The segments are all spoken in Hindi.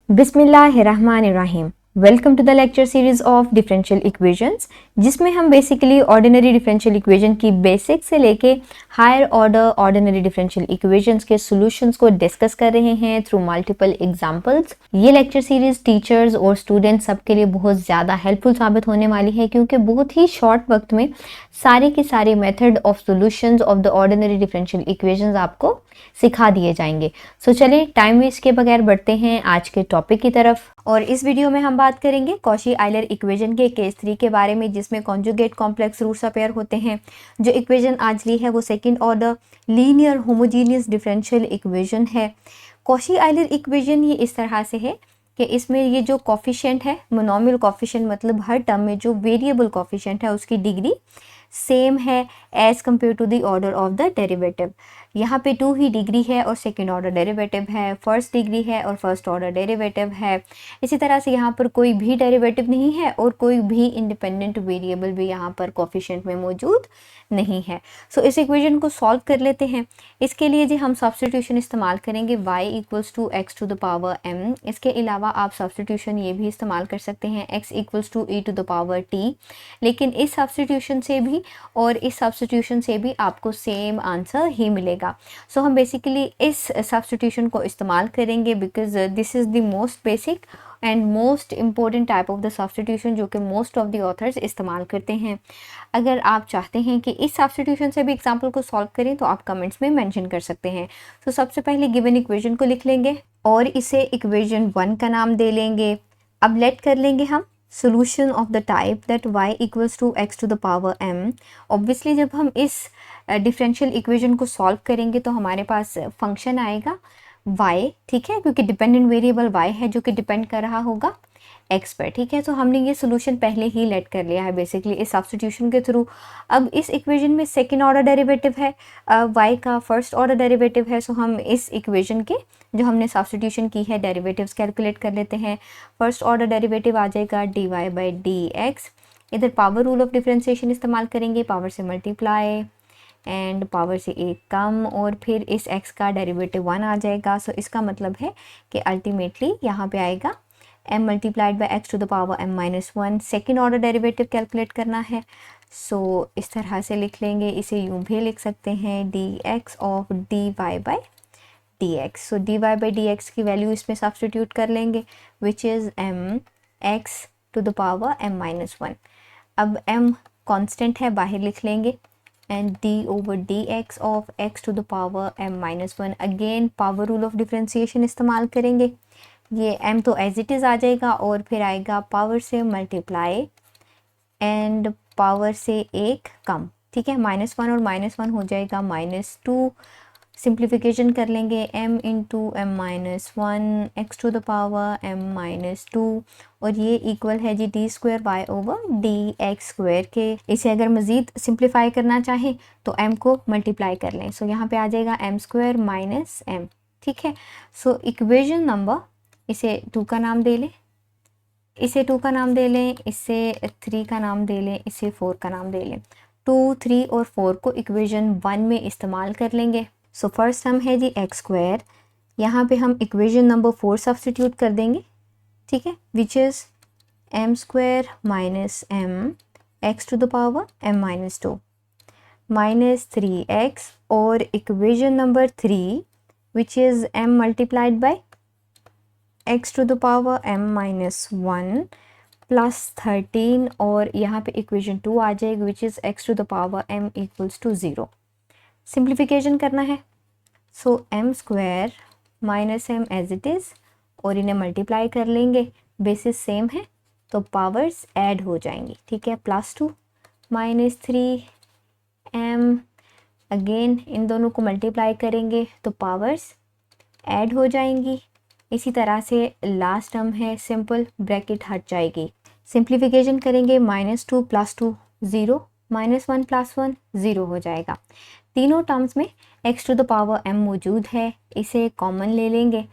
बिस्मिल्लाहिर्रहमानिर्रहीम। Welcome to the lecture series of differential equations, जिसमें हम बेसिकली ऑर्डिनरी डिफरेंशियल इक्वेशन की बेसिक से लेके higher order ordinary differential equations के सॉल्यूशंस को डिस्कस कर रहे हैं थ्रू मल्टीपल एग्जांपल्स। ये लेक्चर सीरीज टीचर्स और स्टूडेंट्स सबके लिए बहुत ज़्यादा हेल्पफुल साबित होने वाली है, क्योंकि बहुत ही शॉर्ट वक्त में सारे के सारे method of solutions of the ordinary differential equations आपको सिखा दिए जाएंगे। सो चलिए टाइम वेस्ट के बगैर बढ़ते हैं आज के टॉपिक की तरफ। और इस वीडियो में हम बात करेंगे कॉची आइलर इक्वेशन के केस 3 के बारे में, जिसमें कॉन्जुगेट कॉम्प्लेक्स रूट्स अपेयर होते हैं। जो इक्वेशन आज ली है वो second order linear homogeneous differential equation है। कॉची आइलर इक्वेशन ये इस तरह से है कि इसमें ये जो कॉफिशिएंट है, मोनोमियल कॉफिशिएंट मतलब हर टर्म में जो वेरिएबल कॉफिशिएंट है उसकी डिग्री सेम है as compare to the order of the derivative. यहाँ पे 2 ही डिग्री है और सेकेंड ऑर्डर डेरिवेटिव है, फर्स्ट डिग्री है और फर्स्ट ऑर्डर डेरिवेटिव है। इसी तरह से यहाँ पर कोई भी डेरिवेटिव नहीं है और कोई भी इंडिपेंडेंट वेरिएबल भी यहाँ पर कोफिशिएंट में मौजूद नहीं है। सो इस इक्वेशन को सॉल्व कर लेते हैं। इसके लिए जी हम सब्स्टिट्यूशन इस्तेमाल करेंगे y equals to x to the power m। इसके अलावा आप सब्स्टिट्यूशन ये भी इस्तेमाल कर सकते हैं x equals to e to the power t। लेकिन इस सब्स्टिट्यूशन से भी और इस सब्स्टिट्यूशन से भी आपको सेम आंसर ही मिलेगा। सो हम बेसिकली इस सब्स्टिट्यूशन को इस्तेमाल करेंगे because this is the most basic and most important type of the substitution जो कि मोस्ट ऑफ द ऑथर्स इस्तेमाल करते हैं। अगर आप चाहते हैं कि इस सब्स्टिट्यूशन से भी एग्जाम्पल को सॉल्व करें तो आप कमेंट्स में मेंशन कर सकते हैं। तो सबसे पहले गिवन इक्वेशन को लिख लेंगे और इसे इक्वेशन 1 का नाम दे लेंगे। अब लेट कर लेंगे हम solution of the type that y equals to x to the power m। Obviously जब हम इस डिफरेंशियल इक्वेशन को सॉल्व करेंगे तो हमारे पास फंक्शन आएगा y, ठीक है, क्योंकि डिपेंडेंट वेरिएबल y है जो कि डिपेंड कर रहा होगा x पर, ठीक है। तो हमने ये सोल्यूशन पहले ही लेट कर लिया है बेसिकली इस सब्स्टिट्यूशन के थ्रू। अब इस इक्वेशन में सेकेंड ऑर्डर डेरिवेटिव है y का, फर्स्ट ऑर्डर डेरिवेटिव है। सो हम इस इक्वेशन के जो हमने सब्स्टिट्यूशन की है डेरिवेटिव्स कैलकुलेट कर लेते हैं। फर्स्ट ऑर्डर डेरिवेटिव आ जाएगा dy बाई dx। इधर पावर रूल ऑफ डिफरेंशिएशन इस्तेमाल करेंगे, पावर से मल्टीप्लाई एंड पावर से एक कम और फिर इस x का डेरिवेटिव 1 आ जाएगा। सो इसका मतलब है कि अल्टीमेटली यहाँ पे आएगा m multiplied by x to the power m minus 1। Second order derivative calculate करना है। सो इस तरह से लिख लेंगे, इसे यूँ भी लिख सकते हैं dx of dy by dx। So dy by dx की वैल्यू इसमें सब्स्टिट्यूट कर लेंगे which is m x to the power m minus 1। अब m कांस्टेंट है, बाहर लिख लेंगे and d over dx of x to the power m minus 1। Again power rule of differentiation इस्तेमाल करेंगे। ये m तो एज इट इज़ आ जाएगा और फिर आएगा पावर से मल्टीप्लाई एंड पावर से एक कम, ठीक है। -1 और -1 हो जाएगा -2। सिंप्लीफिकेशन कर लेंगे m into m minus 1 x to the power m minus 2 और ये इक्वल है जी d square y over d x square के। इसे अगर मज़ीद सिंप्लीफाई करना चाहें तो m को मल्टीप्लाई कर लें। सो यहाँ पे आ जाएगा m स्क्वायर माइनस m, ठीक है। सो इक्वेशन नंबर, इसे 2 का नाम दे लें, इसे 2 का नाम दे लें, इसे 3 का नाम दे लें, इसे 4 का नाम दे लें। 2, 3 और 4 को इक्वेशन 1 में इस्तेमाल कर लेंगे। सो फर्स्ट टर्म है जी एक्स स्क्वायर, यहाँ पे हम इक्वेशन नंबर 4 सब्स्टिट्यूट कर देंगे, ठीक है, which is m square minus m x to the power m minus 2 minus 3x और equation number 3 which is m multiplied by x to the power m minus 1 plus 13 और यहाँ पे इक्वेशन 2 आ जाएगी which is x to the power m equals to 0। Simplification करना है। So m square minus m as it is और इन्हें मल्टीप्लाई कर लेंगे, बेसिस सेम है तो पावर्स ऐड हो जाएंगी, ठीक है। +2 माइनस 3m, अगेन इन दोनों को मल्टीप्लाई करेंगे तो पावर्स ऐड हो जाएंगी। इसी तरह से लास्ट टर्म है सिंपल, ब्रैकेट हट जाएगी। सिंप्लीफिकेशन करेंगे, -2 + 2 0, -1 + 1 0 हो जाएगा। तीनों टर्म्स में x to the power m मौजूद है, इसे कॉमन ले लेंगे।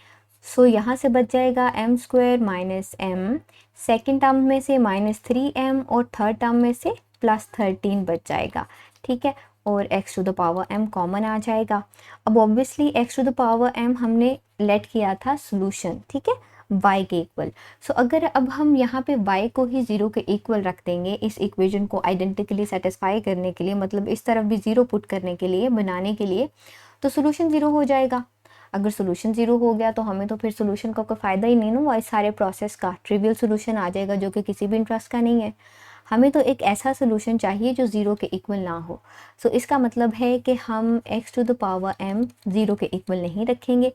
सो यहाँ से बच जाएगा m square minus m, second term में से -3m और थर्ड टर्म में से +13 बच जाएगा, ठीक है। और x to the power m common आ जाएगा। अब obviously x to the power m हमने लेट किया था सोल्यूशन, ठीक है। y के इक्वल। सो अगर अब हम यहाँ पे y को ही 0 के इक्वल रख देंगे इस इक्वेशन को आइडेंटिकली सेटिस्फाई करने के लिए, मतलब इस तरफ भी 0 पुट करने के लिए, बनाने के लिए, तो सोल्यूशन 0 हो जाएगा। अगर सोल्यूशन 0 हो गया तो हमें तो फिर सोल्यूशन का कोई फ़ायदा ही नहीं ना, वो इस सारे प्रोसेस का ट्रिवियल सोल्यूशन आ जाएगा जो कि किसी भी इंटरेस्ट का नहीं है। हमें तो एक ऐसा सोल्यूशन चाहिए जो 0 के इक्वल ना हो। सो इसका मतलब है कि हम x to the power m 0 के इक्वल नहीं रखेंगे,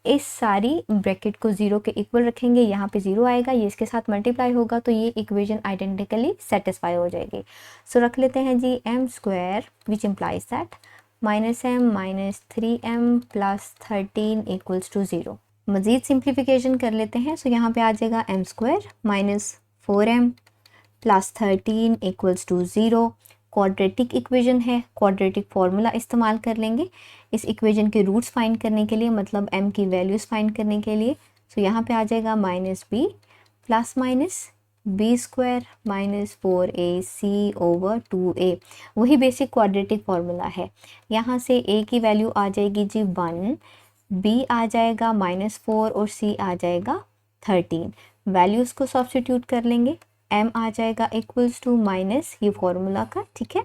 इस सारी ब्रैकेट को 0 के इक्वल रखेंगे, यहाँ पे 0 आएगा, ये इसके साथ मल्टीप्लाई होगा तो ये इक्वेशन आइडेंटिकली सेटिस्फाई हो जाएगी। सो रख लेते हैं जी m square which implies that -m - 3m + 13 = 0। मज़ीद सिंप्लीफिकेशन कर लेते हैं। सो यहाँ पे आ जाएगा m square - 4m + 13 = 0। Quadratic equation है, क्वाड्रेटिक फार्मूला इस्तेमाल कर लेंगे इस इक्वेशन के रूट्स फाइंड करने के लिए, मतलब m की वैल्यूज़ फाइंड करने के लिए। सो यहाँ पे आ जाएगा -b ± b² - 4ac/2a, वही बेसिक क्वाड्रेटिक फार्मूला है। यहाँ से a की वैल्यू आ जाएगी जी 1, b आ जाएगा -4 और c आ जाएगा 13। वैल्यूज़ को सब्स्टिट्यूट कर लेंगे, m आ जाएगा इक्वल्स टू माइनस ये फार्मूला का, ठीक है,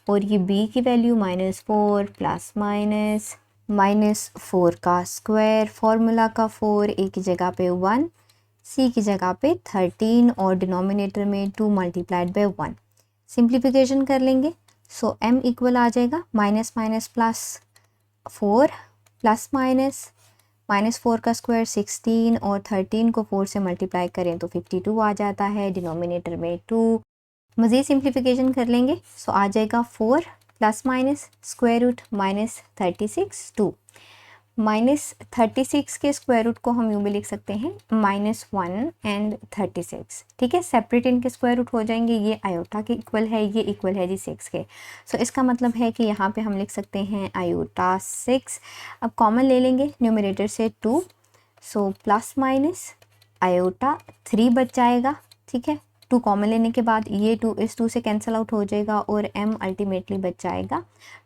और ये b की वैल्यू -4 ± -4 का स्क्वायर, फार्मूला का 4, a की जगह पे 1, c की जगह पे 13 और डिनोमिनेटर में 2 × 1। सिंप्लीफिकेशन कर लेंगे। सो m इक्वल आ जाएगा -4 ± -4 का स्क्वायर 16 और 13 को 4 से मल्टीप्लाई करें तो 52 आ जाता है, डिनोमिनेटर में 2। मज़ीद सिंप्लीफिकेशन कर लेंगे। सो आ जाएगा 4 ± स्क्वायर रूट -36 2। -36 के स्क्वायर रूट को हम यूँ भी लिख सकते हैं -1 एंड 36, ठीक है, सेपरेट इनके स्क्वायर रूट हो जाएंगे। ये आयोटा के इक्वल है, ये इक्वल है जी 6 के। सो इसका मतलब है कि यहाँ पे हम लिख सकते हैं आयोटा 6। अब कॉमन ले लेंगे न्यूमरेटर से 2, सो ± आयोटा 3 बच जाएगा, ठीक है। 2 कॉमन लेने के बाद ये 2 इस 2 से कैंसिल आउट हो जाएगा और m अल्टीमेटली बच जाएगा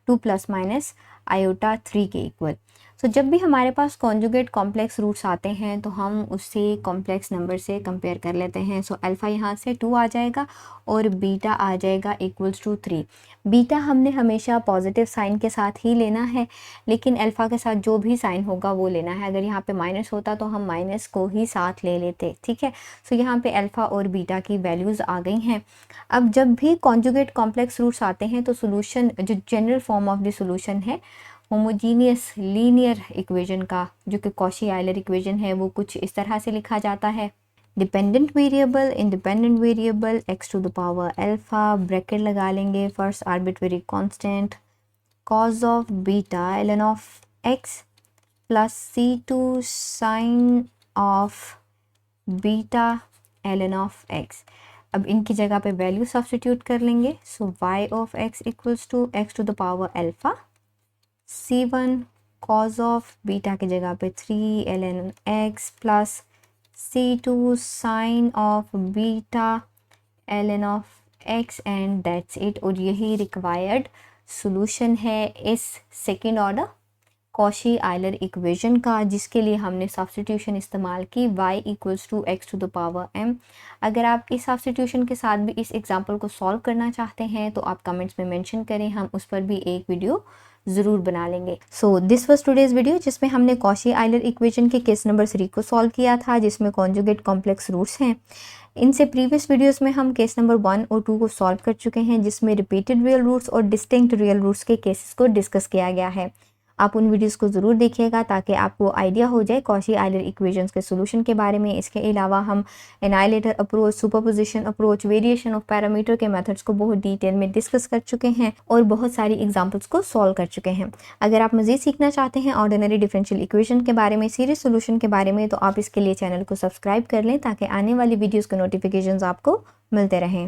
2 ± आयोटा 3 के इक्वल। सो जब भी हमारे पास कॉन्जुगेट कॉम्प्लेक्स रूट्स आते हैं तो हम उससे कॉम्प्लेक्स नंबर से कंपेयर कर लेते हैं। सो अल्फ़ा यहाँ से 2 आ जाएगा और बीटा आ जाएगा इक्वल्स टू 3। बीटा हमने हमेशा पॉजिटिव साइन के साथ ही लेना है, लेकिन अल्फ़ा के साथ जो भी साइन होगा वो लेना है। अगर यहाँ पे माइनस होता तो हम माइनस को ही साथ ले लेते, ठीक है। सो यहाँ पे अल्फ़ा और बीटा की वैल्यूज़ आ गई हैं। अब जब भी कॉन्जुगेट कॉम्प्लेक्स रूट्स आते हैं तो सोल्यूशन जो general form of the solution है होमोजीनियस लीनियर इक्वेशन का, जो कि कॉशी आयलर इक्वेशन है, वो कुछ इस तरह से लिखा जाता है। Dependent variable, independent variable, x to the power alpha, bracket लगा लेंगे, first arbitrary constant cos of beta ln of x plus c2 sin of beta ln of x। अब इनकी जगह पे वैल्यू सब्स्टिट्यूट कर लेंगे। So y of x equals to x to the power alpha, c1 cos of beta की जगह पे 3 ln x plus c2 sin of beta ln of x and that's it. और यही रिक्वायर्ड सॉल्यूशन है इस second order Cauchy Euler equation का, जिसके लिए हमने सब्स्टिट्यूशन इस्तेमाल की y equals to x to the power m। अगर आप इस सब्स्टिट्यूशन के साथ भी इस एग्जाम्पल को सॉल्व करना चाहते हैं तो आप कमेंट्स में मेंशन करें, हम उस पर भी एक वीडियो ज़रूर बना लेंगे। So this was today's video, जिसमें हमने कॉशी आयलर इक्वेशन के केस नंबर 3 को सॉल्व किया था, जिसमें कॉन्जुगेट कॉम्प्लेक्स रूट्स हैं। इनसे प्रीवियस वीडियोस में हम केस नंबर 1 और 2 को सॉल्व कर चुके हैं, जिसमें रिपीटेड रियल रूट्स और डिस्टिंक्ट रियल रूट्स के केसेस को डिस्कस किया गया है। आप उन वीडियोस को ज़रूर देखिएगा ताकि आपको आइडिया हो जाए कॉशी आयलर इक्वेशंस के सॉल्यूशन के बारे में। इसके अलावा हम annihilator approach, superposition approach, variation of parameter के मेथड्स को बहुत डिटेल में डिस्कस कर चुके हैं और बहुत सारी एग्जांपल्स को सॉल्व कर चुके हैं। अगर आप मज़ीद सीखना चाहते हैं ऑर्डिनरी डिफरेंशियल इक्वेशन के बारे में, सीरीज सॉल्यूशन के बारे में, तो आप इसके लिए चैनल को सब्सक्राइब कर लें ताकि आने वाली वीडियोज़ के नोटिफिकेशन आपको मिलते रहें।